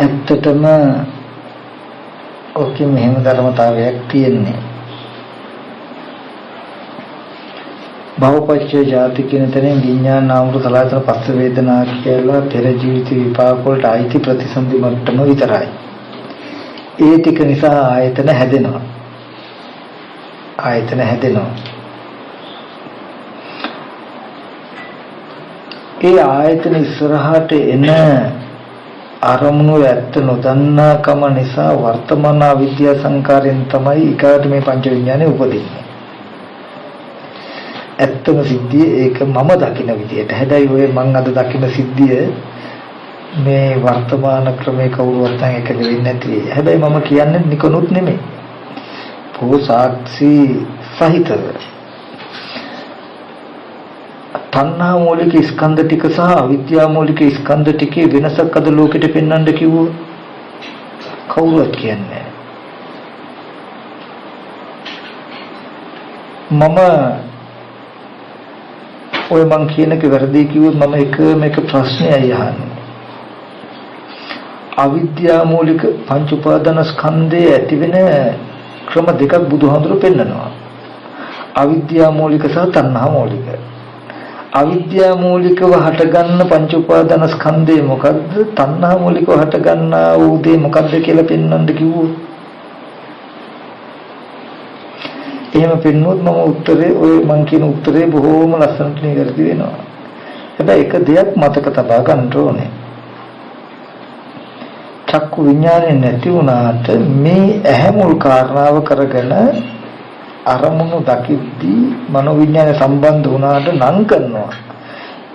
ඇත්තටම ඔකේ මෙහෙම ධර්මතාවයක් තියෙන්නේ. භවපච්චය ජාති කියන තැනින් විඥාන නාම රූප සලආයතන පස්ස වේදනා කියලා පෙර ජීවිත විපාක වලට අයිති ප්‍රතිසන්දි මට්ටම විතරයි. ඒ ටික නිසා ආයතන හැදෙනවා. ඒ ආයතන ඉස්සරහට එන අරමුණු ඇත්ත නොදන්නාකම නිසා වර්තමාන අවිද්‍යා සංකාරයෙන් තමයි ඊකට මේ පංච විඥානේ උපදින්නේ. ඇත්තම සිද්ධිය ඒක මම දකින විදියට. හැබැයි ඔය මං අද දකින සිද්ධිය මේ වර්තමාන ක්‍රමයේ කවුරුවත් එක දෙන්නේ නැති. හැබැයි මම කියන්නේ නිකනුත් නෙමෙයි. පොසාක්ෂි සහිතව. තණ්හා මූලික ස්කන්ධ ටික සහ අවිද්‍යා මූලික ස්කන්ධ ටිකේ වෙනසක් අද ලෝකෙට පෙන්වන්න කිව්වොත් කවුරුත් කියන්නේ මම ඔය මං කියන එක වැරදි කිව්වොත් මම එක ප්‍රශ්නයයි අහන්නේ. අවිද්‍යා මූලික පංච උපාදාන ස්කන්ධයේ ඇති වෙන ක්‍රම දෙකක් බුදුහාමුදුරුවෝ පෙන්නනවා. අවිද්‍යා මූලික සහ තණ්හා මූලික. අවිද්‍යා මූලිකව හටගන්න පංච උපාදාන ස්කන්ධය මොකද්ද? තණ්හා මූලිකව හටගන්නා වූ දේ මොකද්ද කියලා පෙන්වන්න කිව්වොත් එහෙම පෙන්වුවොත් මම උත්තරේ ඔය මං කියන උත්තරේ බොහෝම ලස්සනට නිවැරදි වෙනවා. හැබැයි එක දෙයක් මතක තබා ගන්න ඕනේ. චක්කු විඥානේ නැති වුණාට මේ ඇහැ මුල් කාරණාව කරගෙන අරමුණු දකිද්දී මනෝ විඥානය සම්බන්ධ වුණාට නම් කරනවා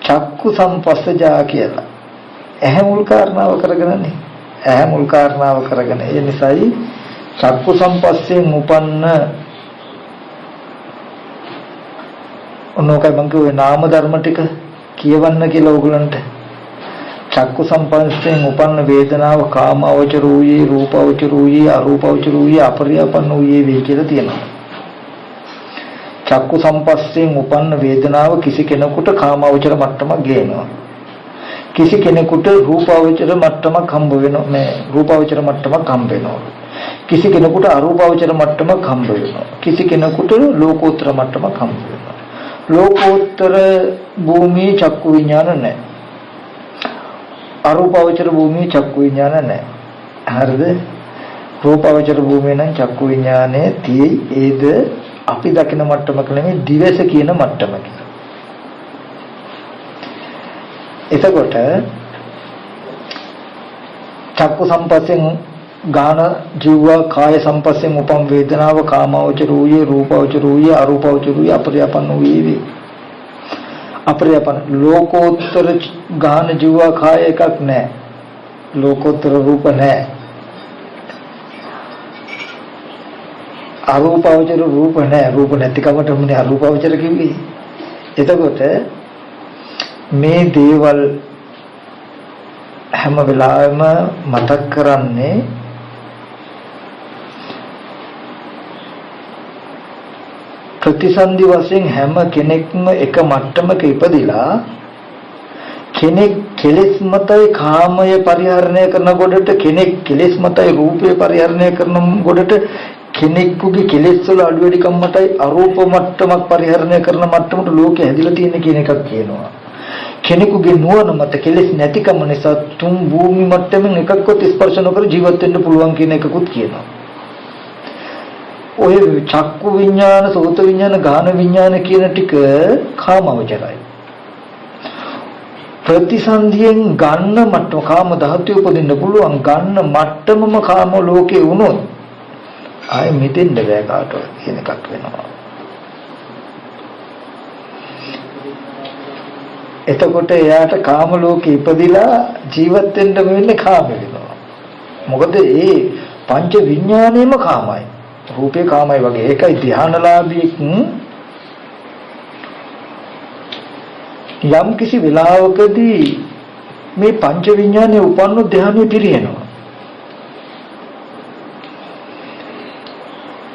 චක්කු සම්පස්සජා කියලා. ඇහැ මුල් කාරණාව කරගෙනනේ. ඇහැ මුල් කාරණාව කරගෙන ඒ නිසායි චක්කු සම්පස්සෙන් උපන්න ඔන්නෝකයි මං කියුවේ නාම ධර්ම ටික කියවන්න කියලා ඕගලන්ට. චක්කු සම්පස්සෙන් උපන්න වේදනාව කාම අවචර වූයේ රූප අවචර වූයේ අරූප අවචර වූයේ අපරියාපන්න වූයේ වේ කියලා තියෙනවා. චක්කු සම්පස්සෙන් උපන්න වේදනාව කිසි කෙනෙකුට කාම අවචර මට්ටමක් ගේනවා. කිසි කෙනෙකුට රූප අවචර මට්ටමක් හම්බ වෙනවා. මේ රූප අවචර මට්ටමක් හම්බ වෙනවා. කිසි කෙනෙකුට අරූප අවචර මට්ටමක් හම්බ වෙනවා. කිසි කෙනෙකුට ලෝකෝත්තර මට්ටමක් හම්බ වෙනවා. ලෝකෝත්තර භූමියේ චක්කු විඥාන නැහැ. අරූපාවචර භූමියේ චක්කු විඥාන නැහැ. හරිද? රූපාවචර භූමියේ නම් චක්කු විඥානේ තියෙයි. ඒද අපි දකින මට්ටමක නෙමෙයි දිවස කියන මට්ටමක. එතකොට චක්කු සම්පස්සෙන් ගාන ජීව කාය සම්පස්සෙන් උපම් වේදනාව කාමවචර වූයේ රූපවචර වූයේ අරූපවචර වූයේ අපරියාපන්න වූයේ අපරියාපන්න ලෝකෝත්තර ගාන ජීව කාය එකක් නැහැ. ලෝකෝත්තර රූප නැහැ. අරූපවචර රූප නැහැ. රූප නැතිකමටමනේ අරූපවචර කිව්වේ. එතකොට මේ දේවල් හැම වෙලාවෙම මතක් කරන්නේ ප්‍රතිසන්දි වශයෙන් හැම කෙනෙක්ම එක මට්ටමක ඉපදිලා කෙනෙක් කෙලෙස් මතයි කාමය පරිහරණය කරන කොටට කෙනෙක් කෙලෙස් මතයි රූපය පරිහරණය කරන කොටට කෙනෙකුගේ කෙලෙස් වල අඩු වැඩිකම් මතයි අරූප මට්ටමක් පරිහරණය කරන මට්ටමට ලෝකෙ හැදිලා තියෙන කියන එකක් කියනවා. කෙනෙකුගේ නුවණ මත කෙලෙස් නැතිකම නිසා තුන් භූමි මට්ටමින් එකක්වත් ස්පර්ශ නොකර ජීවත් වෙන්න පුළුවන් කියන එකකුත් කියනවා. ඔය චක්කු විඥාන, සෝත විඥාන, ගාන විඥාන කියන ටික කාමවචරයි. ප්‍රතිසන්දියෙන් ගන්න මට්ටම කාම ධාතුවේ උපදින්න පුළුවන් ගන්න මට්ටමම කාම ලෝකේ වුණොත් ආයෙ මෙතෙන්ද බෑ කාටවත් කියන එකක් වෙනවා. එතකොට එයාට කාම ලෝකෙ ඉපදිලා ජීවත් වෙන්න වෙන්නේ කාම වෙනවා. මොකද ඒ පංච විඥානයේම කාමයි. රූපේ කාමයි වගේ. ඒකයි ධානලාභී යම් කිසි වෙලාවකදී මේ පංච විඥානයේ උපන්න ධානය පිරිනනවා.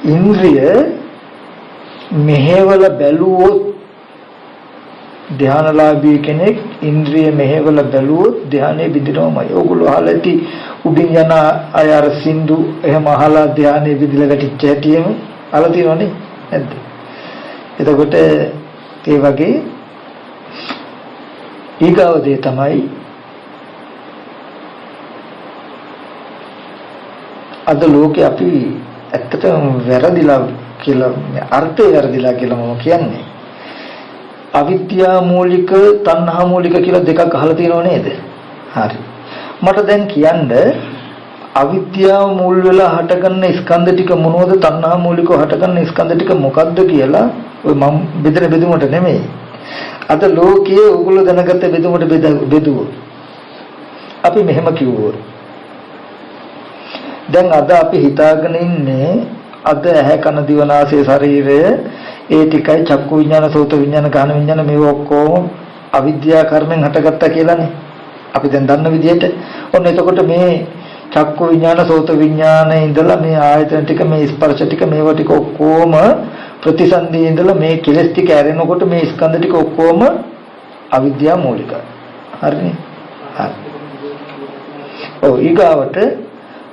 ඉන්ද්‍රිය මෙහෙවල බැලුවොත් ධානලාභී කෙනෙක් ඉන්ද්‍රිය මෙහෙවල බැලුවොත් ධානයේ බිඳිනවමයි. ඕගොල්ලෝ අහලා ඇති උඩින් යන අය අර සින්දු එහෙම අහලා ධානයේ බිඳිලා වැටිච්ච හැටියෙම අහලා තියෙනවනේ නැද්ද? එතකොට ඒ වගේ ඊගාව දේ තමයි අද ලෝකේ අපි ඇත්තටම වැරදිලා කියලා අර්ථය වැරදිලා කියලා මම කියන්නේ. අවිද්‍යා මූලික තණ්හා මූලික කියලා දෙකක් අහලා තියෙනව නේද? හරි. මට දැන් කියන්න අවිද්‍යාව මුල් වෙලා හටගන්න ස්කන්ධ ටික මොනවද? තණ්හා මූලිකව හටගන්න ස්කන්ධ ටික මොකක්ද කියලා ඔය මම බෙදෙන බෙදුමට නෙමෙයි. අද ලෝකයේ ඕගොල්ලෝ දැනගත්ත බෙදුමට බෙදුවෝ. අපි මෙහෙම කිව්වොත් දැන් අද අපි හිතාගෙන ඉන්නේ අද ඇහැ කන දිව නාසය ශරීරය ඒ ටිකයි චක්කු විඥාන සෝත විඥාන ගාන විඥාන මේ ඔක්කොම අවිද්‍යා කර්මෙන් හටගත්තා කියලානේ. අපි දැන් දන්න විදිහට ඔන්න එතකොට මේ චක්කු විඥාන සෝත විඥානේ ඉඳලා මේ ආයතන ටික මේ ස්පර්ශ ටික මේවා ටික ඔක්කොම ප්‍රතිසන්දියේ ඉඳලා මේ කෙලස් ටික ඇරෙනකොට මේ ස්කන්ධ ටික ඔක්කොම අවිද්‍යා මූලිකයි. හරිනේ? හරි. ඔව් ඊගාවට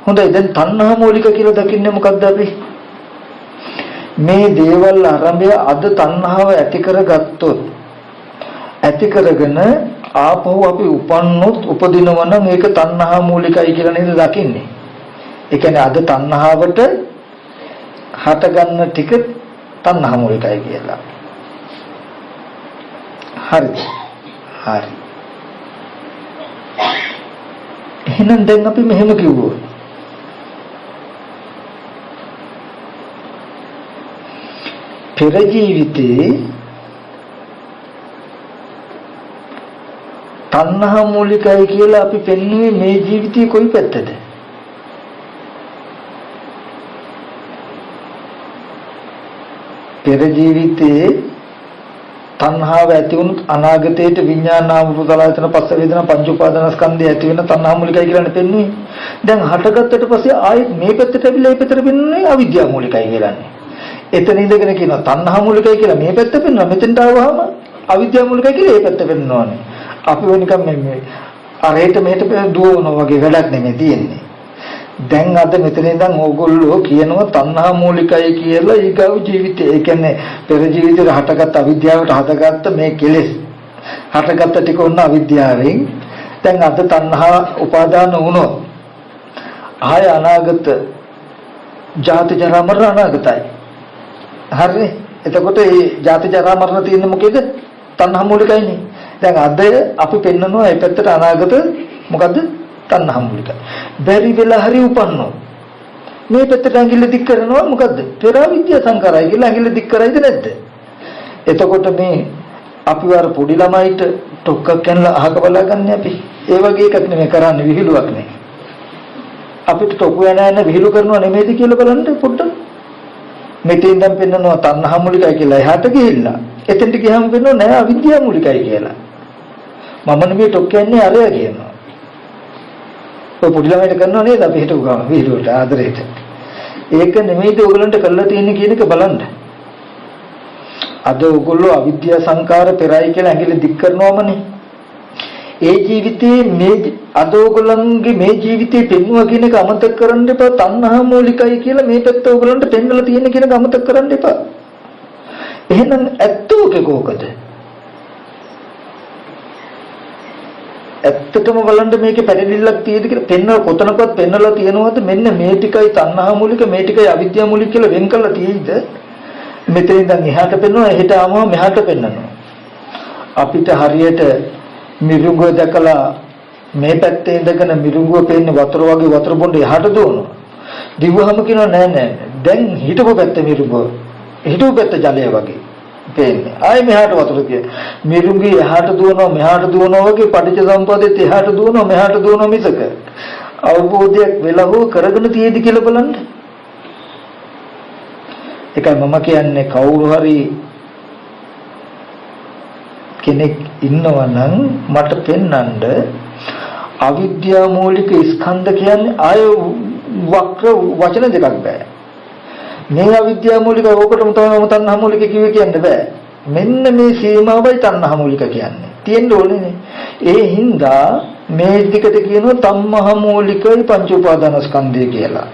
හොඳයි දැන් තණ්හා මූලික කියලා දකින්නේ මොකද්ද අපි? මේ දේවල් ආරම්භය අද තණ්හාව ඇති කරගත්තොත් ඇති කරගෙන ආපහු අපි උපන්නොත් උපදිනවා නම් ඒක තණ්හා මූලිකයි කියලා නේද දකින්නේ. ඒ කියන්නේ අද තණ්හාවට හටගන්න ටික තණ්හා මූලිකයි කියලා. හරිද? හරි. එහෙනම් දැන් අපි මෙහෙම කිව්වොත් පෙර ජීවිතේ තණ්හා මූලිකයි කියලා අපි පෙන්වුවේ මේ ජීවිතේ කොයි පැත්තද? පෙර ජීවිතේ තණ්හාව ඇති වුණොත් අනාගතයේට විඥානාම රූපසලආයතන පස්ස වේදනා පංච උපාදානස්කන්ධය ඇති වෙන තණ්හා මූලිකයි කියලානේ පෙන්වන්නේ. දැන් හටගත්තට පස්සේ ආයෙත් මේ පැත්තට ඇවිල්ලා මේ පැත්තට පෙන්වන්නේ අවිද්‍යාව මූලිකයි කියලානේ. එතන ඉඳගෙන කියනවා තණ්හා මූලිකයි කියලා මේ පැත්ත පෙන්වනවා. මෙතෙන්ට ආවම අවිද්‍යාව මූලිකයි කියලා මේ පැත්ත පෙන්වනවානේ. අපි වෙනිකම් මේ අරහෙට මෙහෙට දුවනවා වගේ වැඩක් නෙමෙයි තියෙන්නේ. දැන් අද මෙතන ඉඳන් ඕගොල්ලෝ කියනවා තණ්හා මූලිකයි කියලා ඊගව ජීවිතේ. ඒ කියන්නේ පෙර ජීවිතේ හටගත් අවිද්‍යාවට හටගත්ත මේ කෙලෙස් හටගත්ත ටික උන්න අවිද්‍යාවෙන් දැන් අද තණ්හා උපාදාන වුණොත් ආය අනාගත ජාති ජරා මරණ අනාගතයි. හරිනේ? එතකොට මේ ජාති ජරා මරණ තියෙන්නේ මොකේද? තණ්හා මූලිකයිනේ. දැන් අද අපි පෙන්නනවා මේ පැත්තට අනාගත මොකද්ද? තණ්හා මූලිකයි. බැරි වෙලා හරි උපන්නෝ. මේ පැත්තට ඇඟිල්ල දික් කරනවා මොකද්ද? පෙර විද්‍යා සංකාරයි කියලා ඇඟිල්ල දික් කරයිද නැද්ද? එතකොට මේ අපි වර පොඩි ළමයිට ටොක්කක් කනලා අහක බලාගන්නේ අපි. ඒ වගේ එකක් නෙමෙයි කරන්නේ විහිළුවක් නෙමෙයි. අපිට ටොකු යන විහිළු කරනවා නෙමෙයිද කියලා බලන්න පොඩ්ඩක්. මෙතෙන් ඉඳන් පෙන්නනවා තණ්හා මූලිකයි කියලා එහාට ගිහිල්ලා. එතෙන්ට ගියාම පෙන්නනවා නෑ අවිද්‍යාව මූලිකයි කියලා. මම නෙමෙයි ටොක් කියන්නේ අරයා කියනවා. ඔය පොඩි ළමයිට කරනව නේද අපි හිතුව ගම විහිළුවට ආදරේට. ඒක නෙමෙයිද ඔයගලන්ට කරලා තියෙන්නේ කියන එක බලන්න. අද ඔයගොල්ලෝ අවිද්‍යා සංකාර පෙරයි කියලා ඇඟිලි දික් කරනවමනේ. ඒ ජීවිතේ මේ අද ඔයගොල්ලන්ගේ මේ ජීවිතේ පෙන්වුවා කියන එක අමතක කරන්න එපා. තණ්හා මූලිකයි කියලා මේ පැත්ත ඔයගොල්ලන්ට පෙන්වලා තියෙන කියන එක අමතක කරන්න එපා. එහෙනම් ඇත්තෝකේ කොහොකද? ඇත්තටම බලන්න මේකේ පැටලිල්ලක් තියෙද කියලා පෙන්වන කොතනකවත් පෙන්වලා තියෙනවද මෙන්න මේ ටිකයි තණ්හා මූලික මේ ටිකයි අවිද්‍යා මූලික කියලා වෙන් කරලා තියෙයිද? මෙතන ඉඳන් එහාට පෙන්වනවා එහෙට ආවම මෙහාට පෙන්වනවා. අපිට හරියට මිරිඟුව දැකලා මේ පැත්තේ ඉඳගෙන මිරිඟුව පේන්නේ වතුර වගේ වතුර බොන්න එහාට දුවනවා. දිව්වහම කියනවා නෑ නෑ දැන් හිටපො පැත්ත මිරිඟුව. හිටපො පැත්ත ජලය වගේ පේන්නේ. ආයේ මෙහාට වතුර තියෙන. මිරිඟුව එහාට දුවනවා මෙහාට දුවනවා වගේ පටිච්ච සමුප්පාදෙත් එහාට දුවනවා මෙහාට දුවනවා මිසක අවබෝධයක් වෙලා හෝ කරගෙන තියෙදි කියලා බලන්න. ඒකයි මම කියන්නේ කවුරු හරි කෙනෙක් ඉන්නවා නම් මට පෙන්වන්න අවිද්‍යා මූලික ස්කන්ධ කියන්නේ ආය වක්‍ර වචන දෙකක් බෑ. මේ අවිද්‍යා මූලික ඕකටම තමයි මම තණ්හා මූලික කිව්වේ කියන්න බෑ. මෙන්න මේ සීමාවයි තණ්හා මූලික කියන්නේ. තියෙන්න ඕනේ. ඒ හින්දා මේ ටිකට කියනවා තණ්හා මූලිකයි පංච උපාදානස්කන්ධය කියලා.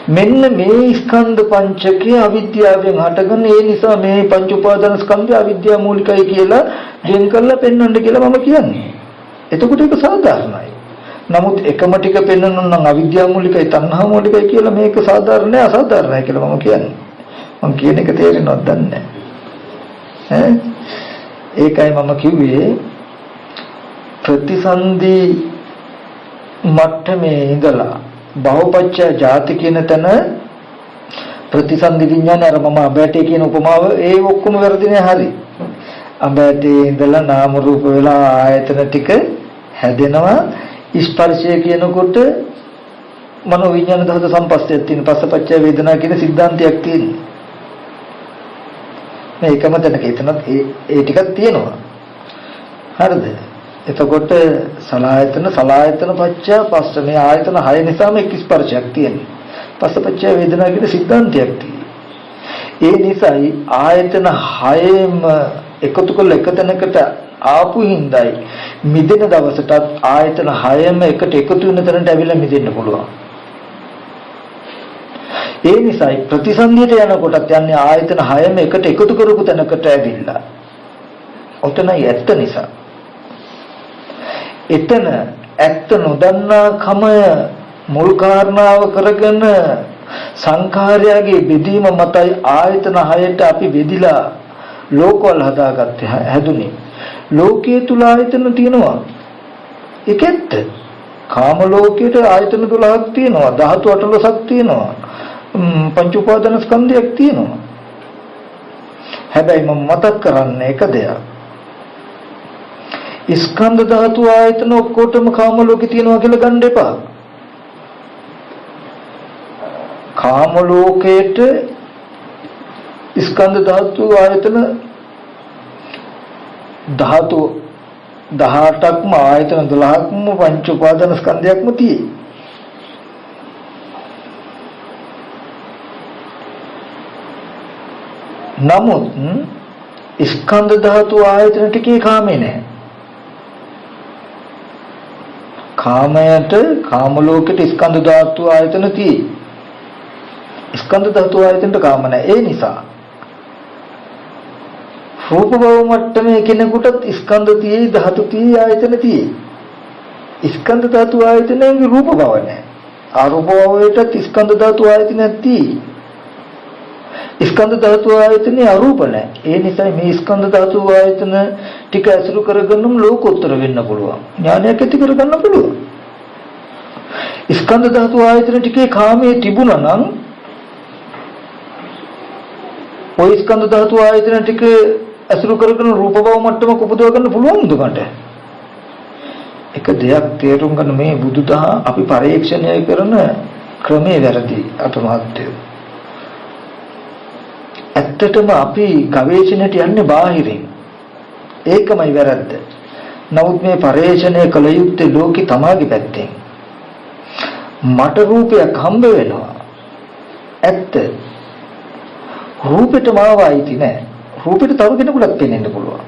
මෙන්න මේ ස්කන්ධ පංචකයේ අවිද්‍යාවෙන් හටගෙන ඒ නිසා මේ පංච උපාදානස්කන්ධය අවිද්‍යා මූලිකයි කියලා දෙන් කරලා පෙන්වන්න කියලා මම කියන්නේ. එතකොට ඒක සාධාරණයි. නමුත් එකම ටික පෙන්වන්න නම් අවිද්‍යා මූලිකයි තණ්හා මූලිකයි කියලා මේක සාධාරණයි අසාධාරණයි කියලා මම කියන්නේ. මම කියන එක තේරෙනවද දන්නේ නැහැ. ඒකයි මම කිව්වේ ප්‍රතිසන්දි මට්ටමේ ඉඳලා බහුපච්චය ಜಾති කියන තැන ප්‍රතිසන්දි විඥානය අර මම අබෑටේ කියන උපමාව ඒ ඔක්කොම වැරදිනේ හරි. අබෑටේ ඉඳලා නාම රූප වෙලා ආයතන ටික හැදෙනවා. ස්පර්ශය කියනකොට මනෝ විඥාන ධාතු සම්පස්තයක් තියෙන පස්සපච්චය වේදනා කියන සිද්ධාන්තයක් තියෙනවා. මේ එකම තැනක එතනත් ඒ ටිකක් තියෙනවා. හරිද? එතකොට සලආයතන පච්චය පස්ස මේ ආයතන 6 නිසාම එක් ස්පර්ශයක් තියෙනවා. පස්සපච්චය වේදනා කියන සිද්ධාන්තයක් තියෙනවා. ඒ නිසායි ආයතන 6ම එකතු කරලා එක තැනකට ආපු හිඳයි මිදෙන දවසටත් ආයතන 6ම එකට එකතු වෙන තැනට ඇවිල්ලා මිදෙන්න පුළුවන්. ඒ නිසායි ප්‍රතිසන්දියට යනකොටත් යන්නේ ආයතන 6ම එකට එකතු කරපු තැනකට ඇවිල්ලා. ඔතනයි ඇත්ත නිසා. එතන ඇත්ත නොදන්නා කමය මුල් කාරණාව කරගෙන සංඛාරයගේ බෙදීම මතයි ආයතන 6ට අපි බෙදිලා ලෝකවල හදාගත්තේ හැදුනේ. ලෝකයේ තුල ආයතන තියෙනවා. ඒකෙත් කාම ලෝකයේ ආයතන 12ක් තියෙනවා. ධාතු 18ක් තියෙනවා. පංච උපාදාන ස්කන්ධයක් තියෙනවා. හැබැයි මම මතක් කරන්නේ එක දෙයක්. ස්කන්ධ ධාතු ආයතන ඔක්කොටම කාම ලෝකේ තියෙනවා කියලා ගන්න එපා. කාම ලෝකයේට ස්කන්ධ ධාතු ආයතන ධාතු 18ක්ම ආයතන 12ක්ම පංච උපාදාන ස්කන්ධයක්ම තියෙයි. නමුත් ස්කන්ධ ධාතු ආයතන ටිකේ කාමේ නැහැ. කාමයට කාම ලෝකෙට ස්කන්ධ ධාතු ආයතන තියෙයි. ස්කන්ධ ධාතු ආයතනට කාම නැහැ. ඒ නිසා රූප භව මට්ටමේ කෙනෙකුට ස්කන්ධ තියෙයි ධාතු තියෙයි ආයතන තියෙයි. ස්කන්ධ ධාතු ආයතනයේ රූප භව නැහැ. අරූප භවයට ස්කන්ධ ධාතු ආයතනයක් තියෙයි. ස්කන්ධ ධාතු ආයතනේ අරූප නැහැ. ඒ නිසා මේ ස්කන්ධ ධාතු ආයතන ටික අසුරු කරගන්නම ලෝකෝත්තර වෙන්න පුළුවන්. ඥානයක් ඇති කරගන්න පුළුවන්. ස්කන්ධ ධාතු ආයතන ටිකේ කාමයේ තිබුණා නම් ඔය ස්කන්ධ ධාතු ආයතන ටික අසුරු කරගෙන රූප භව මට්ටමක උපදව ගන්න පුළුවන් දුකට. එක දෙයක් තේරුම් ගන්න මේ බුදුදහම අපි පරීක්ෂණය කරන ක්‍රමයේ වැරදි අතමහත්ය. ඇත්තටම අපි ගවේෂණයට යන්නේ බාහිරින්. ඒකමයි වැරද්ද. නමුත් මේ පරීක්ෂණය කළ යුත්තේ ලෝකේ තමාගේ පැත්තෙන්. මට රූපයක් හම්බ වෙනවා. ඇත්ත. රූපෙට මාව අයිති නෑ. රූපෙට තව කෙනෙකුට පෙනෙන්න පුළුවන්.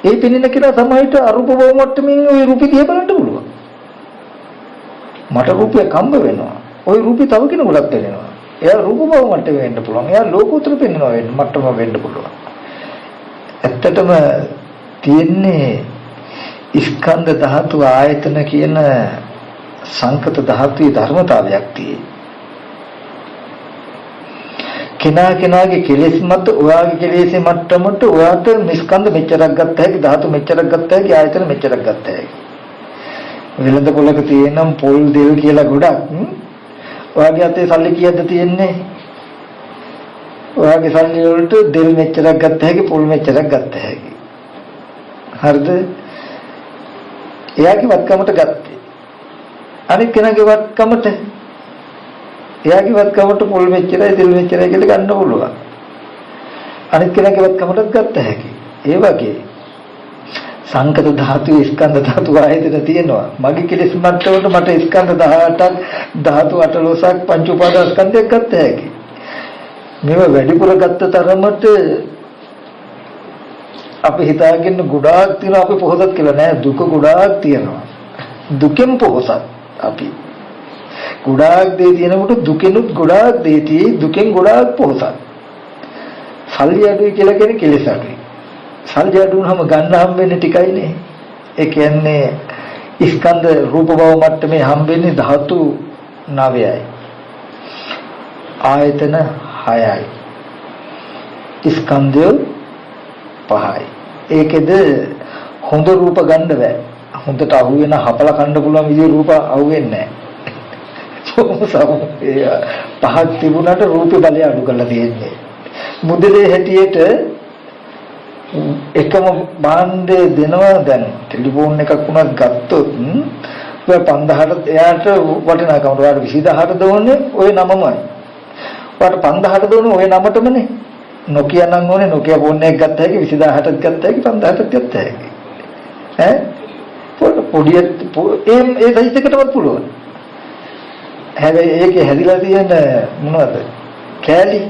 ඒ පෙනෙන කෙනා සමහිත අරූප භව මට්ටමින් ওই රූපෙ දිහා බලන්න පුළුවන්. මට රූපයක් හම්බ වෙනවා. ওই රූපෙ තව කෙනෙකුට පෙනෙනවා. එයා රූප භව මට්ටමේ වෙන්න පුළුවන්. එයා ලෝකෝත්තර පෙන්නවා වෙන්න මට්ටම වෙන්න පුළුවන්. ඇත්තටම තියෙන්නේ ස්කන්ධ ධාතු ආයතන කියන සංකත ධාතුවේ ධර්මතාවයක් තියෙයි. කෙනාගේ කෙලෙස් මත ඔයාගේ කෙලෙස්ේ මට්ටමට ඔයාට ස්කන්ධ මෙච්චරක් ගත්ත හැකි ධාතු මෙච්චරක් ගත්ත හැකි ආයතන මෙච්චරක් ගත්ත හැකි. වෙළඳ පොලක තියෙනම් පොල් දෙල් කියලා ගොඩක් ඔයාගේ අතේ සල්ලි කීයද තියෙන්නේ? ඔයාගේ සල්ලි වලට දෙල් මෙච්චරක් ගත්ත හැකි පොල් මෙච්චරක් ගත්ත හැකි. හරිද? එයාගේ වත්කමට ගත්තේ. අනිත් කෙනාගේ වත්කමට එයාගේ වත්කමට පොල් මෙච්චරයි දෙල් මෙච්චරයි කියලා ගන්න පුළුවන්. අනිත් කෙනාගේ වත්කමටත් ගත්ත හැකි. ඒ වගේ සංකත ධාතු ස්කන්ධ ධාතු ආයතන තියෙනවා. මගේ කෙලෙස් මට්ටමට මට ස්කන්ධ 18ක් ධාතු 18ක් පංච උපාදාන ස්කන්ධයක් ගත්ත හැකි. මේව වැඩිපුර ගත්ත තරමට අපි හිතාගෙන ගොඩාක් තියෙනවා අපි පොහොසත් කියලා නෑ දුක ගොඩාක් තියෙනවා දුකෙන් පොහොසත් අපි ගොඩාක් දේ තියෙනකොට දුකෙනුත් ගොඩාක් දේ තියෙයි දුකෙන් ගොඩාක් පොහොසත් සල්ලි අඩුයි කියලා කියන්නේ කෙලෙස් අඩුයි සල්ලි අඩු වුනහම ගන්න හම්බෙන්නේ ටිකයිනේ ඒ කියන්නේ ස්කන්ධ රූප භව මට්ටමේ හම්බෙන්නේ ධාතු 9යි ආයතන 6යි ස්කන්ධය 5යි ඒකෙද හොඳ රූප ගන්න බෑ හොඳට අහු වෙන හපල කන්න පුළුවන් විදිහේ රූප අහු වෙන්නේ නැහැ පහක් තිබුණාට රූපේ බලය අඩු කරලා තියෙන්නේ මුදලේ හැටියට එකම භාණ්ඩය දෙනවා දැන් ටෙලිෆෝන් එකක් වුණත් ගත්තොත් ඔය 5000ට එයාට වටිනාකම ඔයාලට 20000ට දෝන්නේ ওই නමමයි ඔයාලට 5000ට දෝන්නේ ওই නමටමනේ නොකිය නම් ඕනේ නොකිය ෆෝන් එකක් ගත්ත හැකි 20000ටත් ගත්ත හැකි 5000ටත් ගත්ත හැකි ඈ පොඩි ඒ සයිස් එකටවත් පුළුවන් හැබැයි ඒකේ හැදිලා තියෙන මොනවද කෑලි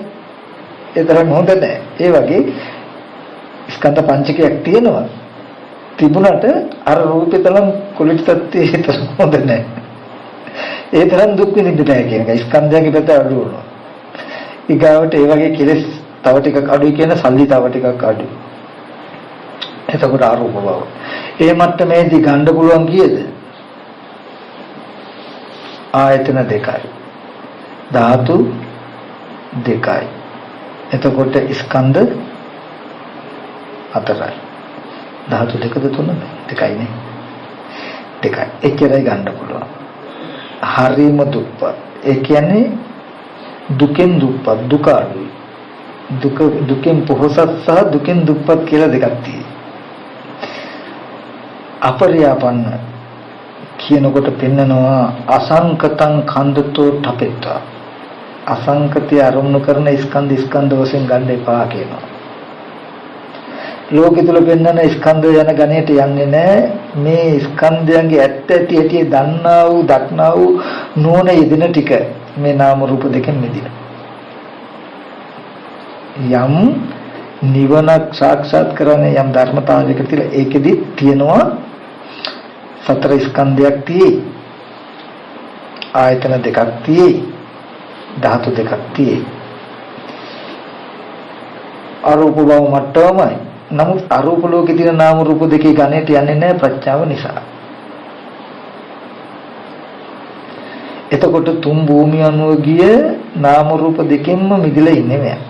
ඒ තරම් හොඳ නැහැ ඒ වගේ ස්කන්ධ පංචකයක් තියෙනවා තිබුණාට අර රූපේ තරම් ක්වොලිටි තත්ත්වයේ තරම් හොඳ නැහැ ඒ තරම් දුක් විඳින්න බෑ කියන එක ස්කන්ධයන්ගේ පැත්ත අඩු වෙනවා ඊගාවට ඒ වගේ කෙලස් තව ටිකක් අඩුයි කියන සල්ලි තව ටිකක් අඩුයි එතකොට ආරූප බව ඒ මට්ටමේදී ගන්න පුළුවන් කීයද ආයතන දෙකයි ධාතු දෙකයි එතකොට ස්කන්ධ හතරයි ධාතු දෙකද තුනද දෙකයිනේ දෙකයි එච්චරයි ගන්න පුළුවන් හරිම දුප්පත් ඒ කියන්නේ දුකෙන් දුප්පත් දුක අඩුයි දුකෙන් පොහොසත් සහ දුකෙන් දුප්පත් කියලා දෙකක් තියෙනවා අපරියාපන්න කියනකොට පෙන්නනවා අසංකතං කන්දතෝ ඨපෙත්තා අසංකතිය අරමුණු කරන ස්කන්ධ වශයෙන් ගන්න එපා කියනවා ලෝකෙ තුල පෙන්නන ස්කන්ධය යන ගණයට යන්නේ නැහැ මේ ස්කන්ධයන්ගේ ඇත්ත ඇති ඇති දන්නා වූ දක්නා වූ නෝන යෙදෙන ටික මේ නාම රූප දෙකෙන් මිදින යම් නිවනක් සාක්ෂාත් කරන්නේ යම් ධර්මතාවයක තියලා ඒකෙදි තියෙනවා සතර ස්කන්ධයක් තියෙයි ආයතන දෙකක් තියෙයි ධාතු දෙකක් තියෙයි අරූප බව මට්ටමයි නමුත් අරූප ලෝකේ තියෙන නාම රූප දෙකේ ගණයට යන්නේ නැහැ ප්‍රඥාව නිසා එතකොට තුන් භූමිය අනුව ගිය නාම රූප දෙකෙන්ම මිදලා ඉන්නේ මෙයා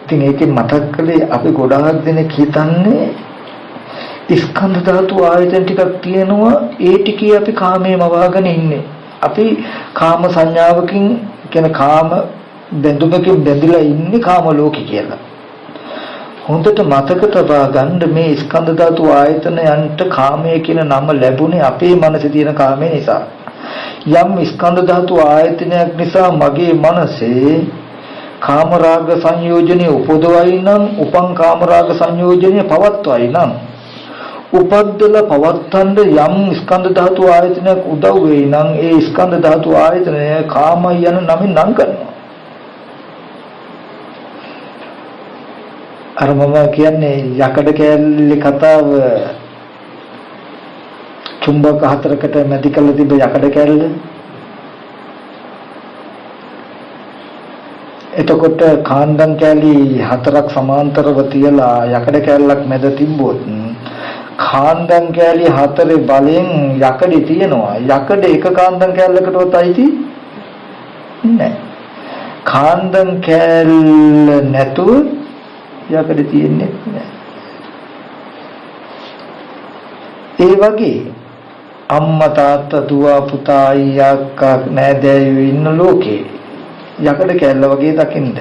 ඉතින් ඒකෙන් මතක් කළේ අපි ගොඩාක් දෙනෙක් හිතන්නේ ස්කන්ධ ධාතු ආයතන ටිකක් තියෙනවා ඒ ටිකේ අපි කාමයේම වහගෙන ඉන්නේ අපි කාම සංඥාවකින් කියන කාම බඳුමකින් බැඳිලා ඉන්නේ කාම ලෝකේ කියලා හොඳට මතක තබා ගන්න මේ ස්කන්ධ ධාතු ආයතනයන්ට කාමය කියන නම ලැබුණේ අපේ මනසේ තියෙන කාමය නිසා යම් ස්කන්ධ ධාතු ආයතනයක් නිසා මගේ මනසේ කාම රාග සංයෝජනෙ උපදවයි නම් උපං කාම රාග සංයෝජනෙ පවත්වයි නම් උපද්දලා පවත්තන්න යම් ස්කන්ධ ධාතු ආයතනයක් උදව් වෙයි නම් ඒ ස්කන්ධ ධාතු ආයතනය කාමය යන නමින් නම් කරනවා අර මම කියන්නේ යකඩ කෑල්ලේ කතාව චුම්බක හතරකට මැදි කරලා තිබ්බ යකඩ කෑල්ල එතකොට කාන්දම් කෑලි හතරක් සමාන්තරව තියලා යකඩ කෑල්ලක් මැද තිබ්බොත් කාන්දම් කෑලි හතරේ බලෙන් යකඩේ තියෙනවා යකඩ එක කාන්දම් කෑල්ලකටවත් අයිති නැහැ කාන්දම් කෑල්ල නැතුව යකඩ තියෙන්නේ නැහැ ඒ වගේ අම්මා තාත්තා දුව පුතා අයියා අක්කා නෑදෑයෝ ඉන්න ලෝකේ යකඩ කෑල්ල වගේ දකින්න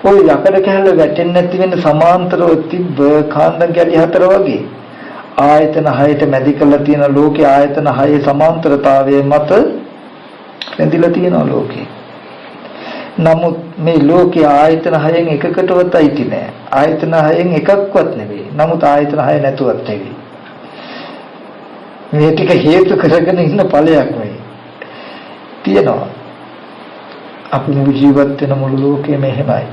ඔය යකඩ කෑල්ල වැටෙන්නේ නැති වෙන සමාන්තරව තිබ්බ කාන්දම් කෑලි හතර වගේ ආයතන 6ට මැදි කරලා තියෙන ලෝකේ ආයතන 6 සමාන්තරතාවයේ මත රැඳිලා තියෙනවා ලෝකේ නමුත් මේ ලෝකේ ආයතන 6න් එකකටවත් අයිති නෑ ආයතන 6න් එකක්වත් නෙවෙයි නමුත් ආයතන 6 නැතුවත් නෙවෙයි මේ ටික හේතු කරගෙන ඉන්න ඵලයක් වෙයි තියෙනවා. අපි මුළු ජීවත් වෙන මුළු ලෝකෙම එහෙමයි.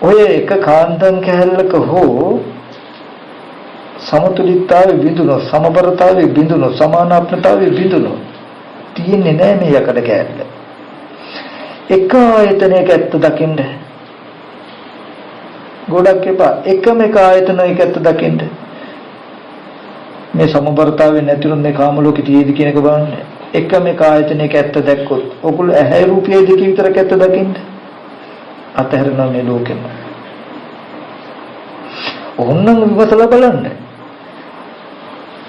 ඔය එක කාන්තන් කැලලක හෝ සමතුලිතතාවයේ බිඳුනොත්, සමබරතාවයේ බිඳුනොත්, සමානාත්මතාවයේ බිඳුනොත් තියෙන්නේ නැහැ මේ යකඩ කැලල. එක ආයතනයක ඇත්ත දකින්න ගොඩක් එපා. එකම එක ආයතනයක ඇත්ත දකින්න. මේ සමබරතාවය නැතිනම් මේ කාම ලෝකෙ තියෙදි කියන එක බලන්න. එකම එක ආයතනයක ඇත්ත දැක්කොත් ඔගොල්ලෝ ඇහැ රූපය දෙක විතරක් ඇත්ත දකින්න. අතහැරනවා මේ ලෝකෙම. ඕනනම් විමසලා බලන්න.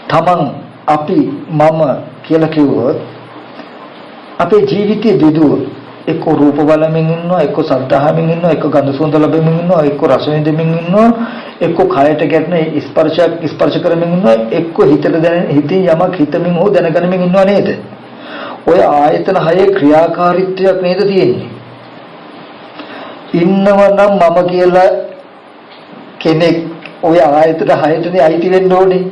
තමන් අපි මම කියලා කිව්වොත් අපේ ජීවිතයේ දෙදුව එක්ක රූප බලමින් ඉන්නවා, එක්ක ශබ්ද අහමින් ඉන්නවා, එක්ක ගඳ සුවඳ ලබමින් ඉන්නවා, එක්ක රස විඳමින් ඉන්නවා, එක්ක කයට ගැටෙන ස්පර්ශ කරමින් ඉන්නවා, එක්ක හිතට දැනෙන හිතින් යමක් හිතමින් හෝ දැනගැනීමෙන් ඉන්නවා නේද? ඔය ආයතන හයේ ක්‍රියාකාරීත්වයක් නේද තියෙන්නේ? ඉන්නවනම් මම කියලා කෙනෙක් ඔය ආයතන හයටනේ අයිති වෙන්න ඕනේ.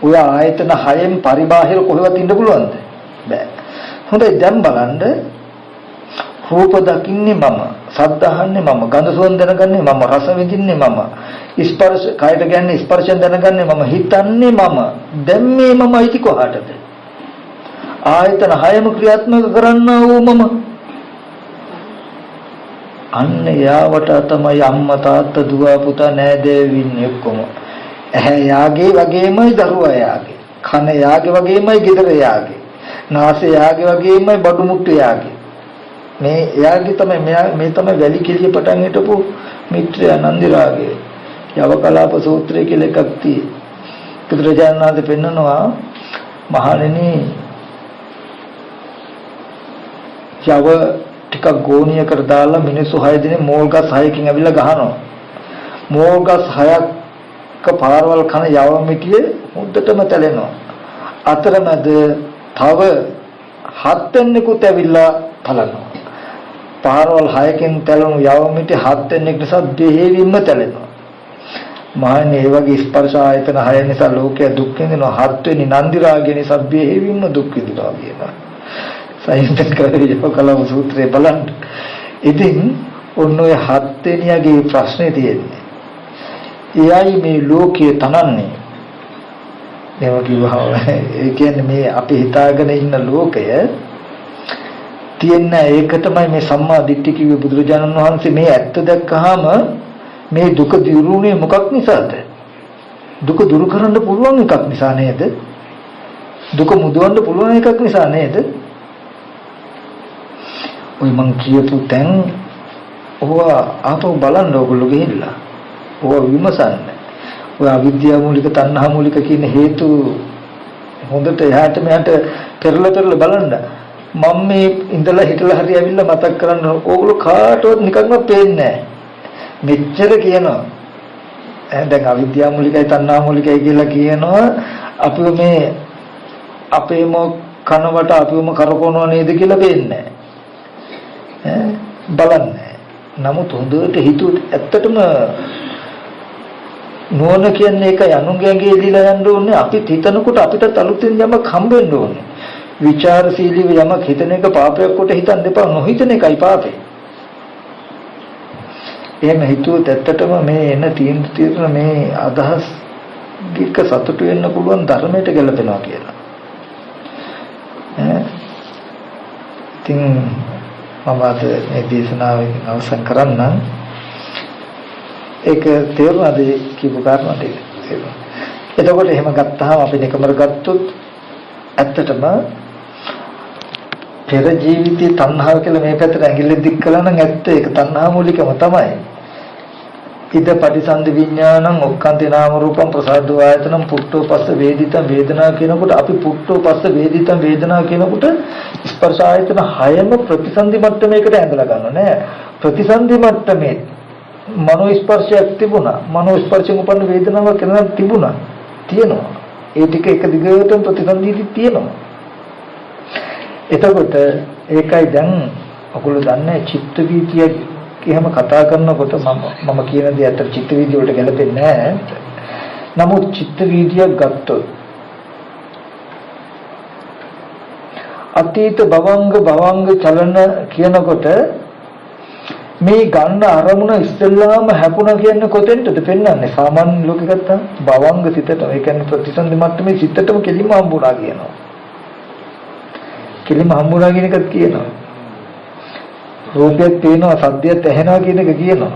ඔය ආයතන හයෙන් පරිබාහිර කොහෙවත් ඉන්න පුළුවන්ද? බෑ. හොඳයි දැන් බලන්න රූප දකින්නේ මම, ශබ්ද අහන්නේ මම, ගඳ සුවඳ දැනගන්නේ මම, රස විඳින්නේ මම, ස්පර්ශ කයට ගැන්නේ ස්පර්ශයෙන් දැනගන්නේ මම, හිතන්නේ මම. දැන් මේ මම අයිති කොහාටද? ආයතන හයම ක්‍රියාත්මක කරන්නා වූ මම. අන්න යාවට තමයි අම්මා තාත්තා දුව පුතා නෑදෑයෝ ඉන්නේ ඔක්කොම. ඇහැ යාගේ වගේමයි දරුවා යාගේ. කන යාගේ වගේමයි ගෙදර යාගේ. නාසය යාගේ වගේමයි බඩු මුට්ටු යාගේ. මේ යාගේ තමයි මේ තමයි වැලි කෙලිය පටන් හිටපු මිත්‍රයා නන්දිරාගේ යවකලාප සූත්‍රය කියලා එකක් තියෙයි. බුදුරජාණන් වහන්සේ පෙන්නනවා මහණෙනි යව ටිකක් ගෝණියකට දාලා මිනිස්සු 6 දිනේ මෝල් ගස් 6කින් ඇවිල්ලා ගහනවා. මෝල් ගස් 6ක පාරවල් කන යව මිටියේ මුද්දටම තැලෙනවා. අතරමැද තව 7 දෙනෙකුත් ඇවිල්ලා තලනවා. පාරවල් 6කින් තැලුණු යව මිටියේ 7 දෙනෙක් නිසා දෙහෙවින්ම තැලෙනවා. මහන්නේ ඒ වගේ ස්පර්ශ ආයතන 6 නිසා ලෝකයේ දුක් විඳිනවා. 7 වෙනි නන්දිරාගේ නිසා දෙහෙවින්ම දුක් විඳිනවා කියනවා. සයින්තන් කරේ කලම සූත්‍රය බලන්න. ඉතින් ඔන්න ඔය 7 දෙනියගේ ප්‍රශ්නේ තියෙන්නේ. එයයි මේ ලෝකයේ තනන්නේ. මේව කිව්වහම ඒ කියන්නේ මේ අපි හිතාගෙන ඉන්න ලෝකය තියෙන ඒක තමයි මේ සම්මා දිට්ඨිය කිව්වේ බුදුරජාණන් වහන්සේ. මේ ඇත්ත දැක්කහම මේ දුක දිරුනේ මොකක් නිසාද? දුක දුරු කරන්න පුළුවන් එකක් නිසා නේද? දුක මුදවන්න පුළුවන් එකක් නිසා නේද? ඔය මං කියපු තැන් ඕවා ආපහු බලන්න ඕගොල්ලෝ ගිහිල්ලා ඕවා විමසන්න. ඔය අවිද්‍යාව මූලික තණ්හා මූලික කියන හේතු හොඳට එහාට මෙහාට පෙරලා බලන්න. මම මේ ඉඳලා හිටලා හරි ඇවිල්ලා මතක් කරන්න ඕගොල්ලෝ කාටවත් නිකන්ම පේන්නේ නැහැ. මෙච්චර කියනවා. දැන් අවිද්‍යාව මූලිකයි තණ්හා මූලිකයි කියලා කියනවා. අපිව මේ අපේම කනවට අපිවම කරකවනවා නේද කියලා පේන්නේ නැහැ. බලන්නේ. නමුත් හොඳට හිතුවොත් ඇත්තටම නෝන කියන්නේ ඒකයි අනුන්ගේ දීලා යන්න ඕනේ. අපිත් හිතනකොට අපිට අලුතෙන් යමක් හම්බෙන්න ඕනේ. විචාරශීලීව යමක් හිතන එක පාපයක් කොට හිතන්න එපා. නොහිතන එකයි පාපේ. එහෙම හිතුවොත් ඇත්තටම මේ එන තියෙන මේ අදහස් ගික සතුටු වෙන්න පුළුවන් ධර්මයට ගැලපෙනවා කියලා. ඉතින් මම අද මේ දේශනාවෙන් අවසන් කරන්නම්. ඒක තේරුණාද කියපු කාරණා ටික? එතකොට එහෙම ගත්තාම අපි එකමර ගත්තොත් ඇත්තටම පෙර ජීවිතයේ තණ්හාව කියලා මේ පැත්තට ඇඟිල්ල දික් කළා නම් ඇත්ත ඒක තණ්හා මූලිකම තමයි. ඉද පටිසන්ධි විඥානං ඔක්කාන්තේ නාම රූපං ප්‍රසාදෝ ආයතනං පුට්ඨෝ පස්ස වේදිතං වේදනා කියනකොට අපි පුට්ඨෝ පස්ස වේදිතං වේදනා කියනකොට ස්පර්ශ ආයතන 6ම ප්‍රතිසන්ධි මට්ටමයකට ඇඳලා ගන්නවා නෑ. ප්‍රතිසන්ධි මට්ටමේ මනෝ ස්පර්ශයක් තිබුණා. මනෝ ස්පර්ශයෙන් උපන්න වේදනාවක් කරනවා තිබුණා. තියෙනවා. ඒ ටික එක දිගටම ප්‍රතිසන්ධිටි තියෙනවා. එතකොට ඒකයි දැන් ඔයගොල්ලෝ දන්නේ චිත්ත වීතිය එහෙම කතා කරනකොට මම කියන දේ අතර චිත්ත වීදිය වලට ගැලපෙන්නේ නැහැ. නමුත් චිත්ත වීදියක් ගත්තොත් අතීත භවංග චලන කියනකොට මේ ගන්න අරමුණ ඉස්සෙල්ලාම හැපුණා කියන්නේ කොතෙන්ටද පෙන්වන්නේ? සාමාන්‍ය ලෝකෙ ගත්තා භවංග සිතට, ඒ කියන්නේ ප්‍රතිසන්දි මට්ටමේ සිතටම කෙලින්ම හම්බුණා කියනවා. කෙලින්ම හම්බුණා කියන එකත් කියනවා. රූපයක් පේනවා, සද්දයක් ඇහෙනවා කියන එක කියනවා.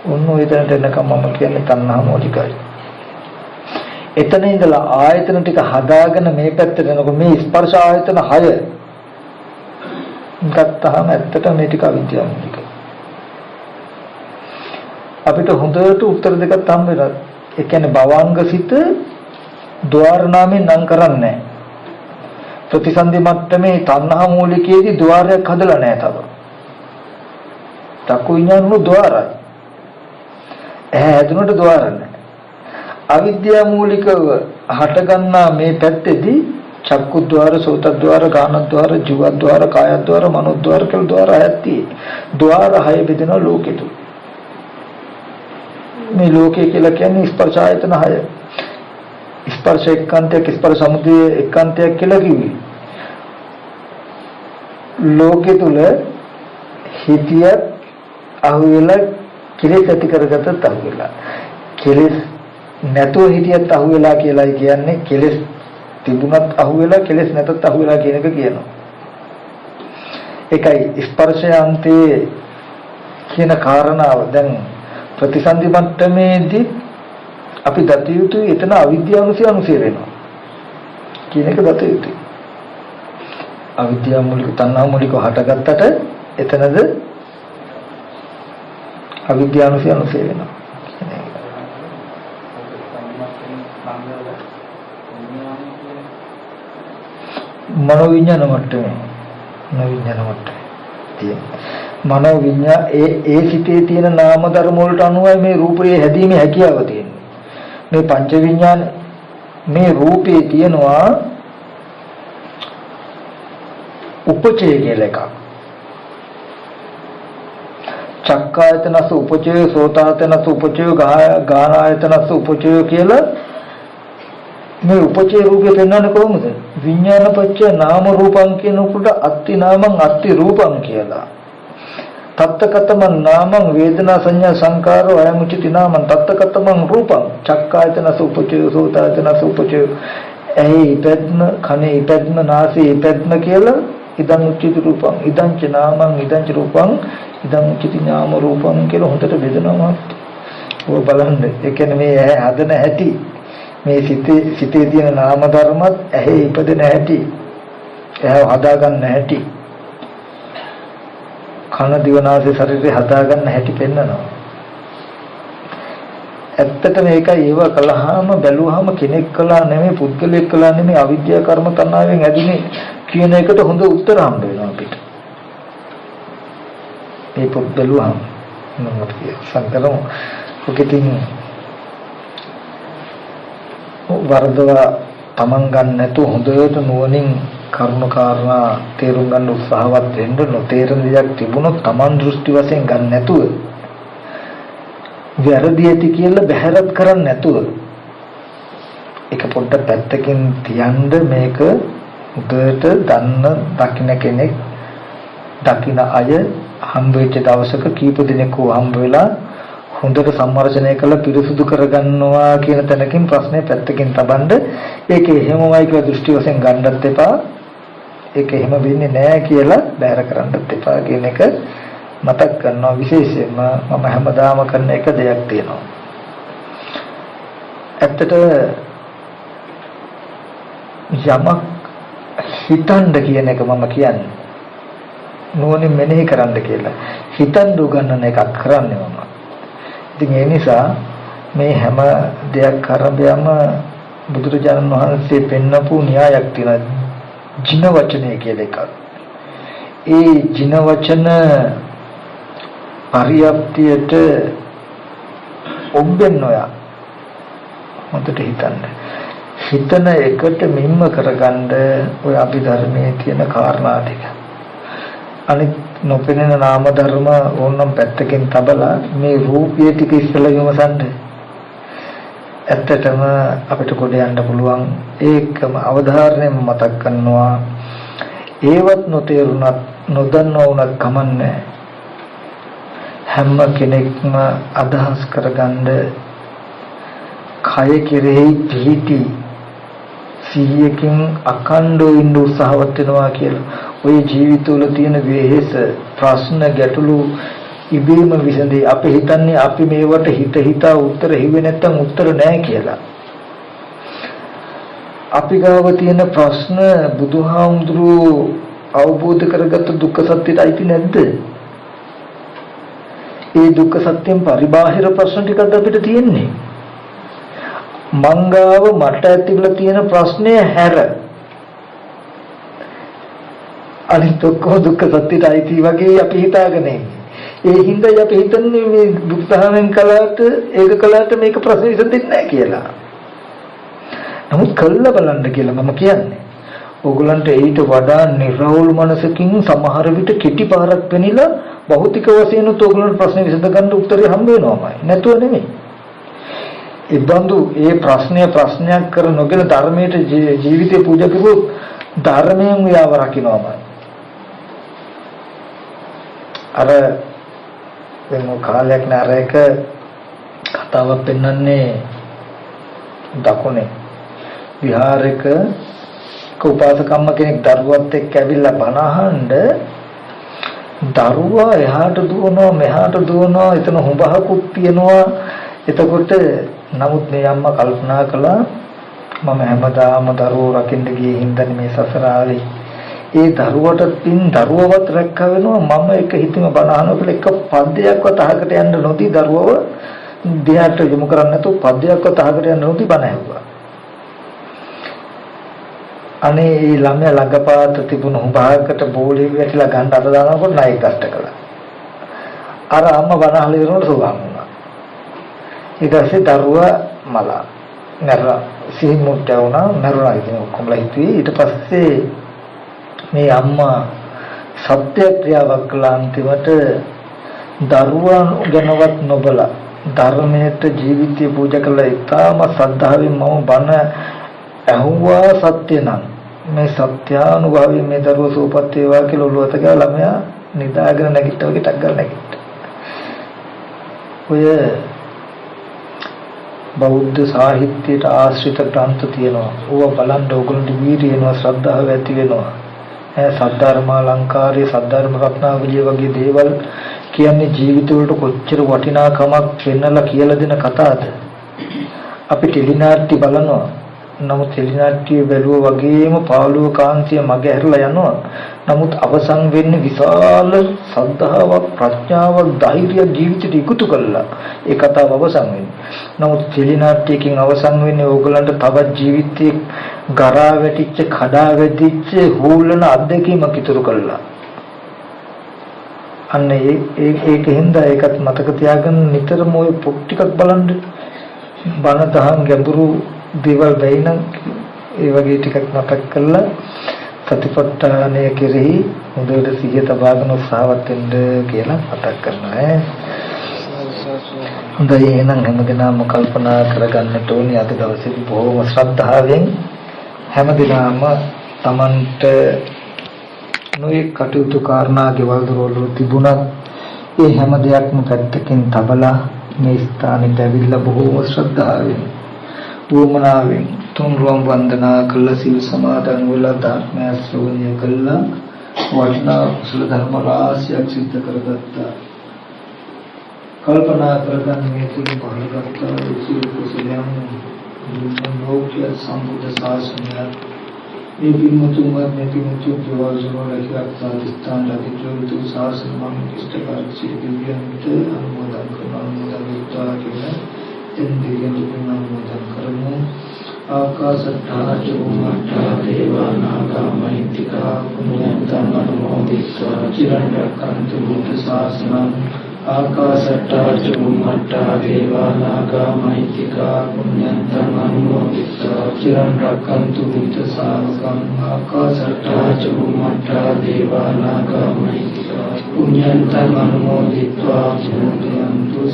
ඔන්න ඔය තැනට එනකම් මම කියන්නේ තණ්හා මූලිකයි. එතන ඉඳලා ආයතන ටික හදාගෙන මේ පැත්තට එනකොට මේ ස්පර්ශ ආයතන 6 ගත්තාම ඇත්තට මේ ටික අවිද්‍යාව මූලිකයි. අපිට හොඳට උත්තර දෙකක් හම්බ වෙනවා. ඒ කියන්නේ භවංග සිත ద్వාර නාමයෙන් නම් කරන්නේ නැහැ. ප්‍රතිසන්දි මට්ටමේ තණ්හා මූලිකයේදී ద్వාරයක් හදලා නැහැ තව. චක්කු විඤ්ඤාණු ద్వාරයි. ඇහැ හැදුනට ద్వාර නැහැ. අවිද්‍යා මූලිකව හටගන්නා මේ පැත්තේදී චක්කුද්්වාර, සෝතද්්වාර, ගානද්්වාර, ජීවද්්වාර, කායද්්වාර, මනෝද්්වාර කියලා ద్వාර හයක් තියෙනවා. ద్వාර හය බෙදෙනවා ලෝකෙට. මේ ලෝකය කියලා කියන්නේ ස්පර්ශ ආයතන 6. ස්පර්ශ එක්කාන්තයක්, ස්පර්ශ සමුදය එක්කාන්තයක් කියලා කිව්වේ. ලෝකෙ තුල හිතියත් අහුවෙලා කෙලෙස් ඇති කරගත්තත් අහුවෙලා. කෙලෙස් නැතුව හිතියත් අහුවෙලා කියලායි කියන්නේ. කෙලෙස් තිබුණත් අහුවෙලා, කෙලෙස් නැතත් අහුවෙලා කියන එක කියනවා. ඒකයි ස්පර්ශයන්තේ කියන කාරණාව දැන් ප්‍රතිසන්දි මට්ටමේදී අපි දත යුතුයි. එතන අවිද්‍යාවනුසය අනුසය වෙනවා කියන එක දත යුතුයි. අවිද්‍යාව මූලික තණ්හා මූලිකව හටගත්තට එතනද අවිද්‍යාවනුසය අනුසය වෙනවා. මනෝ විඥාන මට්ටමේ මනෝ විඥා ඒ සිතේ තියෙන නාම ධර්ම වලට අනුවයි මේ රූපේ හැදීමේ හැකියාව තියෙන්නේ. මේ පංච විඥාන මේ රූපේ තියෙනවා උපචය කියලා එකක්. චක්කායතනස උපචය, සෝතායතනස උපචය, ගානායතනස උපචය කියලා මේ උපචය රූපේ පෙන්වන්නේ කොහොමද? විඥානපච්චය නාම රූපං කියන උකට අත්ති නාමං අත්ති රූපං කියලා. තත්තකතමං නාමං වේදනා සංඥා සංකාරෝ අයමුචිති නාමං තත්තකතමං රූපං චක්කායතනස උපචය, සෝතායතනස උපචය. ඇහි ඉපැද්ම, කනේ ඉපැද්ම, නාසයේ ඉපැද්ම කියලා ඉදං උච්චිති රූපං, ඉදං ච නාමං, ඉදං ච රූපං, ඉදං උච්චිති නාම රූපං කියලා හොඳට බෙදනවා. ඔය බලන්න. ඒ කියන්නේ මේ ඇහැ හදන හැටි, මේ සිතේ තියෙන නාම ධර්මත් ඇහි ඉපදෙන හැටි, ඇහැ හදා ගන්න හැටි, කන දිව නාසය ශරීරය හදා ගන්න හැටි පෙන්නනවා. ඇත්තට මේකයි ඒව කළාම බැලුවාම කෙනෙක් කළා නෙමෙයි, පුද්ගලයෙක් කළා නෙමෙයි, අවිද්‍යා කර්ම තණ්හාවෙන් ඇතිනේ කියන එකට හොඳ උත්තර හම්බ වෙනවා අපිට. මේ පොත් බැලුවාම මොනවද කියන්නේ? සංකරම ඔකෙටින් වර්ධවා තමන් ගන්න නැතුව හොඳට නුවණින් කරුණු කාරණා තේරුම් ගන්න උත්සාහවත් වෙන්න. නොතේරෙන දෙයක් තිබුණොත් තමන් දෘෂ්ටි වශයෙන් ගන්න නැතුව, වැරදි ඇති කියලා බැහැරත් කරන්නේ නැතුව ඒක පොඩ්ඩක් පැත්තකින් තියන්න. මේක උදේට දන්න දකින්න කෙනෙක්, දකින්න අය හම්බ වෙච්ච දවසක කීප දිනක හම්බ වෙලා හොඳට සම්මර්ෂණය කළා පිරිසුදු කරගන්නවා කියන තැනකින් ප්‍රශ්නේ පැත්තකින් තබන්න. ඒක එහෙමමයි කියලා දෘෂ්ටි වශයෙන් ගන්නත් එපා. ඒක එහෙම වෙන්නේ නැහැ කියලා බැහැර කරන්නත් එපා කියන එක මතක් කරනවා. විශේෂයෙන්ම මම හැමදාම කරන එක දෙයක් තියෙනවා. ඇත්තට යමක් හිතන්න කියන එක මම කියන්නේ නුවණින් මෙනෙහි කරන්න කියලා. හිතන්න උගන්නන එකක් කරන්නේ මම. ඉතින් ඒ නිසා මේ හැම දෙයක් කරබයම බුදුරජාණන් වහන්සේ පෙන්නපු න්‍යායක් තියෙනවා. ජින වචනය කියලා එකක්. ඒ ජින වචන පරියප්තියට ඔබෙන් නොයා හොඳට හිතන්න. හිතන එකට මිම්ම කරගන්න ඔය අභිධර්මයේ තියෙන කාරණා ටික. අනිත් නොපෙනෙන නාම ධර්ම ඕනම් පැත්තකින් තබලා මේ රූපය ටික ඉස්සෙල්ලා විමසන්න. ඇත්තටම අපිට කොට යන්න පුළුවන් ඒකම අවධාරණයෙන් මතක් කරනවා ඒවත් නොතේරුණත් නොදන්නවා වුණත් කමන්නේ හැම කෙනෙක්ම අදහස් කරගන්න කය කෙරෙහි පිහිටි සිහියකින් අකණ්ඩව ඉන්න උත්සාහවත් වෙනවා කියලා. ඔය ජීවිතවල තියෙන වෙහෙස ප්‍රශ්න ගැටලු ඉබේම විසඳේ. අපි හිතන්නේ අපි මේවට හිතා උත්තර හිවෙන්නේ නැත්නම් උත්තර නැහැ කියලා. අපි ගාව තියෙන ප්‍රශ්න බුදුහාමුදුරුවෝ අවබෝධ කරගත්ත දුක්ඛ සත්‍යයට අයිති නැද්ද? ඒ දුක්ඛ සත්‍යයෙන් පරිබාහිර ප්‍රශ්න ටිකක් අපිට තියෙන්නේ. මංගාව මට ඇතිවලා තියෙන ප්‍රශ්නය හැර අනිත් ඔක්කොම දුක්ඛ සත්‍යයට අයිති වගේ අපි හිතාගෙන ඉන්නේ. ඒ හින්දා අපි හිතන්නේ මේ දුක්ඛයෙන් කලකට ඒක කලකට මේක ප්‍රශ්න විසඳෙන්නේ නැහැ කියලා. නමුත් කළා බලන්න කියලා මම කියන්නේ. ඕගොල්ලන්ට ඊට වඩා නිර්වෝල් මනසකින් සමහර විට කෙටි පාරක් වෙනිලා භෞතික වශයෙන් ඕගොල්ලන්ට ප්‍රශ්න විසඳ ගන්න උත්තරය හම්බ වෙනවමයි. නැතුව නෙමෙයි. ඒ බඳු ඒ ප්‍රශ්නයක් කර නොගෙන ධර්මයට ජීවිතේ පූජා කරුවොත් ධර්මයෙන් යාව රකින්නමයි. අර වෙන කාලයක් නෑරක කතාවක් පෙන්වන්නේ දකුණේ විහාරයක උපාසකම්ම කෙනෙක් දරුවත් එක්ක ඇවිල්ලා බණ අහන්න දරුවා එහාට දුවනවා මෙහාට දුවනවා එතන හුඹහකුත් තියනවා. එතකොට නමුත් මේ අම්මා කල්පනා කළා මම හැමදාම දරුවෝ රකින්න ගියේ හින්දානේ මේ සසර ආවේ. ඒ දරුවට පින් දරුවවත් රැක්ක වෙනවා මම එක හිතෙම බණ අහනවා කියලා එක පද්‍යයක්වත් අහකට යන්න නොදී දරුවව දෙයට යොමු කරන්නේ නැතුව පද්‍යයක්වත් අහකට යන්න නොදී බණ ඇහුවා. අනේ ඒ ළමයා ළඟපාත තිබුණු හුඹහකට බෝලේ වැටිලා ගන්න අත දානකොට ණය කෂ්ට කළා. අර අම්මා බණ අහලා ඉවරනකොට සෝවාන් වුණා. ඊට පස්සේ දරුවා මලා නරලා සිහිමුට්ට වුණා නරුණා ඉතින් ඔක්කොමලා හිතුවේ. ඊට පස්සේ මේ අම්මා සත්‍යක්‍රියාවක් කළා. අන්තිමට දරුවා ගැනවත් නොබලා ධර්මයට ජීවිතය පූජා කළා. ඊටම ශ්‍රද්ධාවෙන් මම බණ ඇහුවා සත්‍ය නම් මේ සත්‍යානුභවයෙන් මේ දරුවා සූපත් වේවා කියලා ඔළුවට ගාලා ළමයා නිදාගෙන නැගිට්ටා වගේ ටක් ගාලා නැගිට්ටා. ඔය බෞද්ධ සාහිත්‍යයට ආශ්‍රිත ග්‍රන්ථ තියෙනවා. ඕවා බලන්න ඕගොල්ලන්ට වීර්යය එනවා ශ්‍රද්ධාව ඇති වෙනවා. සද්ධර්ම අලංකාරය සද්ධර්ම රත්නාවලිය වගේ දේවල් කියන්නේ ජීවිත වලට කොච්චර වටිනාකමක් වෙන්නලා කියලා දෙන කතාවද. අපි ටෙලිනාට්‍ය බලනවා. නමුත් ටෙලිනාට්‍ය බැලුවා වගේම පාළුව කාන්තිය මග ඇරලා යනවා. නමුත් අවසන් වෙන්නේ විශාල සද්ධාාවක් ප්‍රඥාවක් ධෛර්යයක් ජීවිතයට එකතු කළා. ඒ කතාව අවසන් වෙන්නේ. නමුත් ටෙලිනාට්‍යකින් අවසන් වෙන්නේ ඕගලන්ට තවත් ජීවිතේ ගරා වැටිච්ච කඩා වැටිච්ච හූලන අත්දැකීමක් ඉතුරු කළා. අන්න ඒකින්ද ඒකත් මතක තියාගන්න නිතරම ඔය පොත් ටිකක් බලන්න. බණ දහම් ගැඹුරු දේවල් බැයිනම් ඒ වගේ ටිකක් මතක් කරලා සතිපට්ඨානය කෙරෙහි හොඳට සිහිය තබාගෙන උත්සාහවත් වෙන්න කියලා මතක් කරනවා. හොඳයි එහෙනම් හැමදෙනාම කල්පනා කරගන්නට ඕනේ අද දවසේදී බොහොම ශ්‍රද්ධාවෙන් හැමදෙනාම Tamanට නොයෙක් කටයුතු කාරණා ගෙවල් දොරවල් තිබුණත් ඒ හැම දෙයක්ම පැත්තකින් තබලා මේ ස්ථානෙට ඇවිල්ලා බොහොම ශ්‍රද්ධාවෙන් වුමනාවෙන් තුන්රුවම් වන්දනා කළ සිල් සමාදන් වෙලා ධර්මය ශ්‍රවණය කළා වටිනා කුසල ධර්ම රාශියක් සිද්ධ කරගත්තා. කල්පනා කරගන්න මේ තුන් පහළගත්තා සිල් කුසලයන් ලෝකීය සම්බුද්ධ ශාසනය මේ පින්මුතුන්වත් මේ පින්මුතුන් ප්‍රවාසවල ලක්ෂාදිස්ථාන ලැබිතු ශාසන මම ඉෂ්ටකාර සිද්ධියන්ට අනුමෝදන් කරනවා කියලා එන්දියන් දුන්නාමෝදන් කරමු. ආකාශත්තා චුම්මත්තා දේවානාගා මහිත්‍තිකා පුඤ්ඤන්තං අනුමෝදිත්වා චිරං රක්ඛන්තු බුද්ධ ශාසනං. ආකාශත්තා චුම්මත්තා දේවානාගා මහිත්‍තිකා පුඤ්ඤන්තං අනුමෝදිත්වා චිරං රක්ඛන්තු බුද්ධ ශාසනං. ආකාශත්තා චුම්මත්තා දේවානාගා මහිත්‍තිකා පුඤ්ඤන්තං අනුමෝදිත්වා චිරං රක්ඛන්තු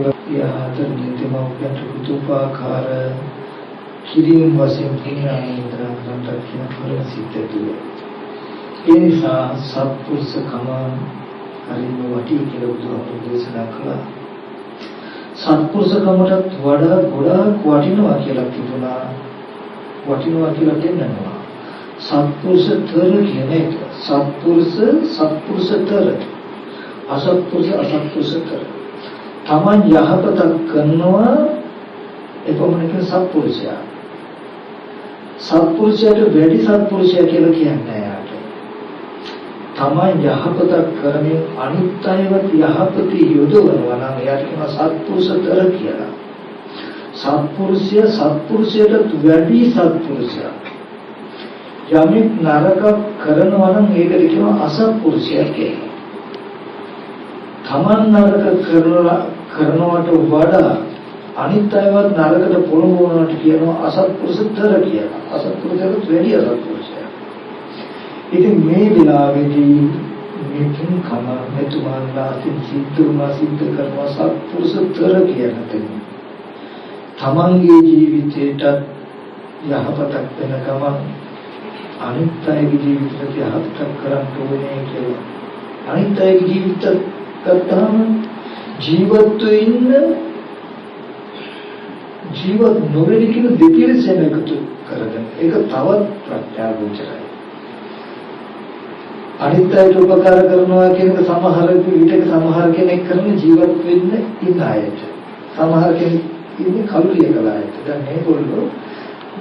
ආදර නිතිමෝක්ෂ පුතුපාකාර කිරීම වශයෙන් පුණ්‍යානුමෝදනා කියන කරුණ සිද්ධ තුල ඒ නිසා සත්පුරුෂකම හරිම වටී කියලා බුදුහාමුදුරුවෝ දේශනා කළා. සත්පුරුෂකමටත් වඩා ගොඩාක් වටිනවා කියලා තිබුණා. වටිනවා කියලා දෙන්නවා. සත්පුරුෂතර කියන එක. සත්පුරුෂතර. අසත්පුරුෂතර. තමන් යහපතක් කරනවා එපමණකින් සත්පුරුෂයා. සත්පුරුෂයාට වැඩි සත්පුරුෂයා කියලා කියන්නේ යාට. තමන් යහපතක් කරමින් අනිත් අයවත් යහපතේ යොදවනවා නම් එයාට කියනවා සත්පුරුෂතර කියලා. සත්පුරුෂයාට වැඩි සත්පුරුෂයා. යමෙක් නරක කරනවා නම් ඒකට කියනවා අසත්පුරුෂයා කියලා. තමන් නරක කරනවට වඩා අනිත් අයවත් නරකට පොළඹවනවට කියනවා අසත්පුරුෂතර කියලා. අසත්පුරුෂයාට වැඩි අසත්පුරුෂයා. ඉතින් මේ විලාවේදී මේකින් කම මෙතුමාලා සිද්ධ කරනවා සත්පුරුෂතර කියන තැන. තමන්ගේ ජීවිතයට යහපතක් වෙන ගමන් අනිත් අයගේ ජීවිතයට යහපතක් කරන්න ඕනේ කියලා. අනිත් අයගේ ජීවිතත් ගත්තාම ජීවත් නොවෙන කියන දෙපිරිසෙම එකතු කරගෙන ඒක තවත් ප්‍රත්‍යාගෝචරයි. අනිත් අයට උපකාර කරනවා කියන එක සමහර කෙනෙක් කරන ජීවත් වෙන්න ඉන්න අයට. සමහර කෙනෙක් ඉන්නේ කලුරිය කලායට. දැන් මේගොල්ලෝ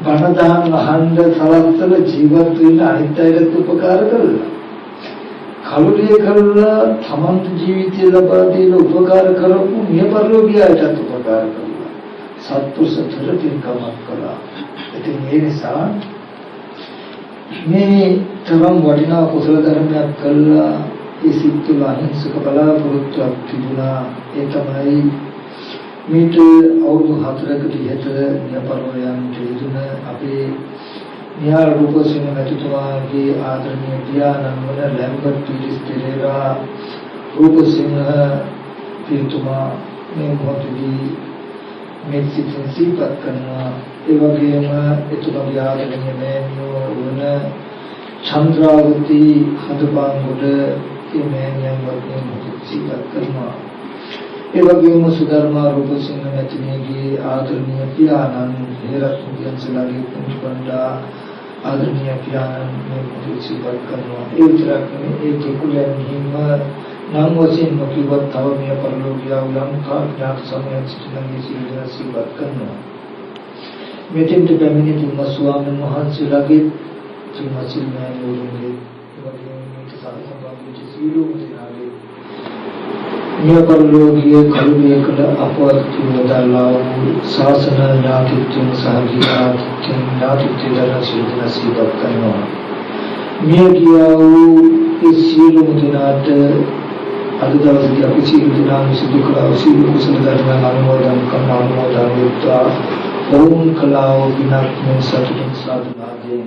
බණ දහම් අහන්න සලස්සල ජීවත් වෙන්න අනිත් අයට උපකාර කරලා. කලුරිය කරලා තමන්ට ජීවිතය ලබා දෙන උපකාර කරපු මියපරලෝකියයටත් උපකාර කරලා. සත්පුරුෂතර පින්කමක් කළා. ඉතින් ඒ නිසා මේ තරම් වටිනා කුසල ධර්මයක් කළා. ඒ සිත් තුළ අහිංසක බලාපොරොත්තුවක් තිබුණා. ඒ තමයි මේට අවුරුදු 4කට ඉහත නියපරලෝයන්ට යෙදුන අපේ නිහාර රූපසිංහ මැතිතුමාගේ ආදරණීය පියාණන් වන ලැම්බර්ට් පීරිස් පෙරේරා රූපසිංහ පියතුමා මේ මොහොතේදී මේ සිතින් සිහිපත් කරනවා. ඒ වගේම එතුමාගේ ආදරණීය මෑණියෝ වන චන්ද්‍රාවති හදපාන්ගොඩ මේ මෑණියන් වගේ මොහොත සිහිපත් කරනවා. ඒ වගේම සුධර්මා රූපසිංහ මැතිණියගේ ආදරණීය පියාණන් හේරත් මුදියන්සලාගේ පුංචිපණ්ඩා ආදරණීය පියාණන් මේ මොහොත සිහිපත් කරනවා. ඒ විතරක් නෙවෙයි ඒ කිකුලෙන් හිම නම් වශයෙන් නොකියවත් තව මේ පරලෝකීය ලංකා ඥාත සමයන් සිටිනගේ සිහින සිහිපත් කරනවා. මෙතෙන්ට පැමිණි තුන් ස්වාමීන් වහන්සේලාගේ තුන් සිල්මයන්ගේ ඒ වගේම මේක සාධුසම්පන්න සියලුම දෙනාගේ මේ පරලෝකීය කරුණයකට අපවත් වූ ශාසන ඥාතිත්වයෙන් සහජීවත්වයෙන් ඥාතිත්වයෙන් සිහිපත් කරනවා. මේ කියා වූ ඒ සියලුම දෙනාට අද දවසේ අපි සියලු දෙනාම සිදු කළා සියලු කුසල ධර්ම අනුමෝදන් වෙත්වා ඕම් කලාව විනාශයෙන් සතුටින් සාධනාදී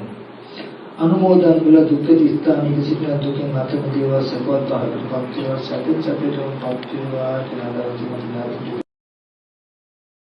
අනුමෝදන් වල දුක්ඛ ස්ථානික සිටින දුකෙන් අත මිදේවා සපවත් ආකාරයට පත්වේවා සත්‍ය සත්‍යයෙන් පත්වේවා කියලා දවසේ